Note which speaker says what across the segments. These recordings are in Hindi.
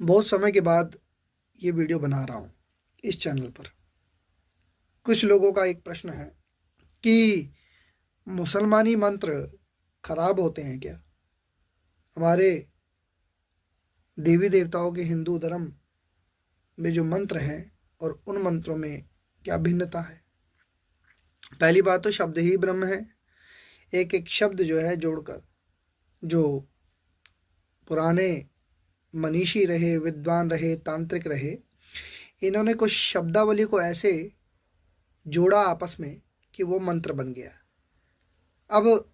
Speaker 1: बहुत समय के बाद ये वीडियो बना रहा हूँ इस चैनल पर। कुछ लोगों का एक प्रश्न है कि मुसलमानी मंत्र खराब होते हैं क्या? हमारे देवी देवताओं के हिंदू धर्म में जो मंत्र हैं और उन मंत्रों में क्या भिन्नता है? पहली बात तो शब्द ही ब्रह्म है। एक एक शब्द जो है जोड़कर, जो पुराने मनीषी रहे, विद्वान रहे, तांत्रिक रहे, इन्होंने कुछ शब्दावली को ऐसे जोड़ा आपस में कि वो मंत्र बन गया। अब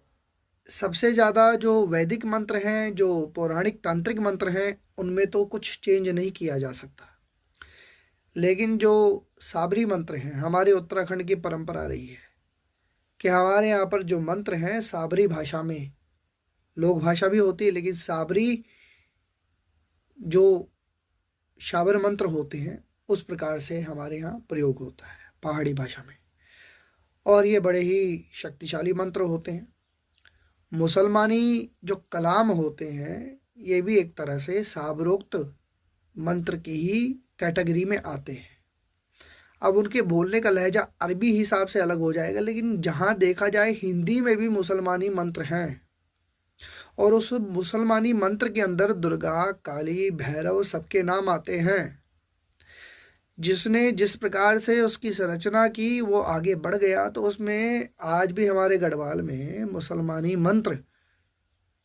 Speaker 1: सबसे ज़्यादा जो वैदिक मंत्र हैं, जो पौराणिक तांत्रिक मंत्र हैं, उनमें तो कुछ चेंज नहीं किया जा सकता। लेकिन जो साबरी मंत्र हैं, हमारे उत्तराखंड की परंपरा रही है कि हमारे यहाँ पर जो मंत्र हैं साबरी भाषा में, लोक भाषा भी होती है लेकिन साबरी जो शाबर मंत्र होते हैं उस प्रकार से हमारे यहाँ प्रयोग होता है पहाड़ी भाषा में, और ये बड़े ही शक्तिशाली मंत्र होते हैं। मुसलमानी जो कलाम होते हैं ये भी एक तरह से साबरोक्त मंत्र की ही कैटेगरी में आते हैं। अब उनके बोलने का लहजा अरबी हिसाब से अलग हो जाएगा, लेकिन जहाँ देखा जाए हिंदी में भी मुसलमानी मंत्र हैं, और उस मुसलमानी मंत्र के अंदर दुर्गा, काली, भैरव सबके नाम आते हैं। जिसने जिस प्रकार से उसकी संरचना की वो आगे बढ़ गया, तो उसमें आज भी हमारे गढ़वाल में मुसलमानी मंत्र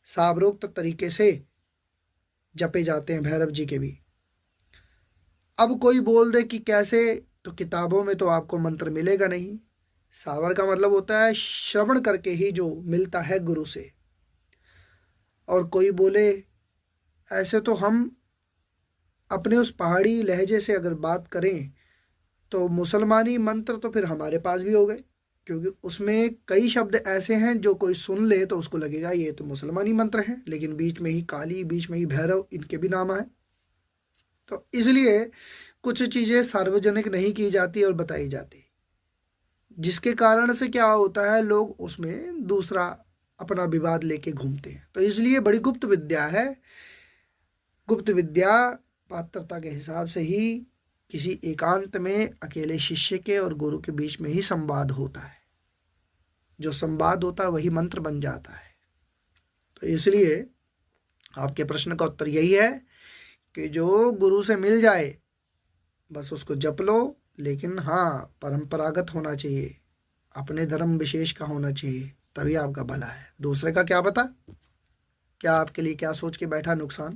Speaker 1: साबरोक्त तरीके से जपे जाते हैं, भैरव जी के भी। अब कोई बोल दे कि कैसे, तो किताबों में तो आपको मंत्र मिलेगा नहीं। सावर का मतलब होता है श्रवण करके ही जो मिलता है गुरु से। और कोई बोले ऐसे, तो हम अपने उस पहाड़ी लहजे से अगर बात करें तो मुसलमानी मंत्र तो फिर हमारे पास भी हो गए, क्योंकि उसमें कई शब्द ऐसे हैं जो कोई सुन ले तो उसको लगेगा ये तो मुसलमानी मंत्र हैं, लेकिन बीच में ही काली, बीच में ही भैरव, इनके भी नाम आए। तो इसलिए कुछ चीज़ें सार्वजनिक नहीं की जाती और बताई जाती, जिसके कारण से क्या होता है, लोग उसमें दूसरा अपना विवाद लेके घूमते हैं। तो इसलिए बड़ी गुप्त विद्या है। गुप्त विद्या पात्रता के हिसाब से ही किसी एकांत में अकेले शिष्य के और गुरु के बीच में ही संवाद होता है। जो संवाद होता है वही मंत्र बन जाता है। तो इसलिए आपके प्रश्न का उत्तर यही है कि जो गुरु से मिल जाए बस उसको जप लो, लेकिन हाँ परंपरागत होना चाहिए, अपने धर्म विशेष का होना चाहिए, तभी आपका भला है। दूसरे का क्या पता क्या आपके लिए क्या सोच के बैठा नुकसान।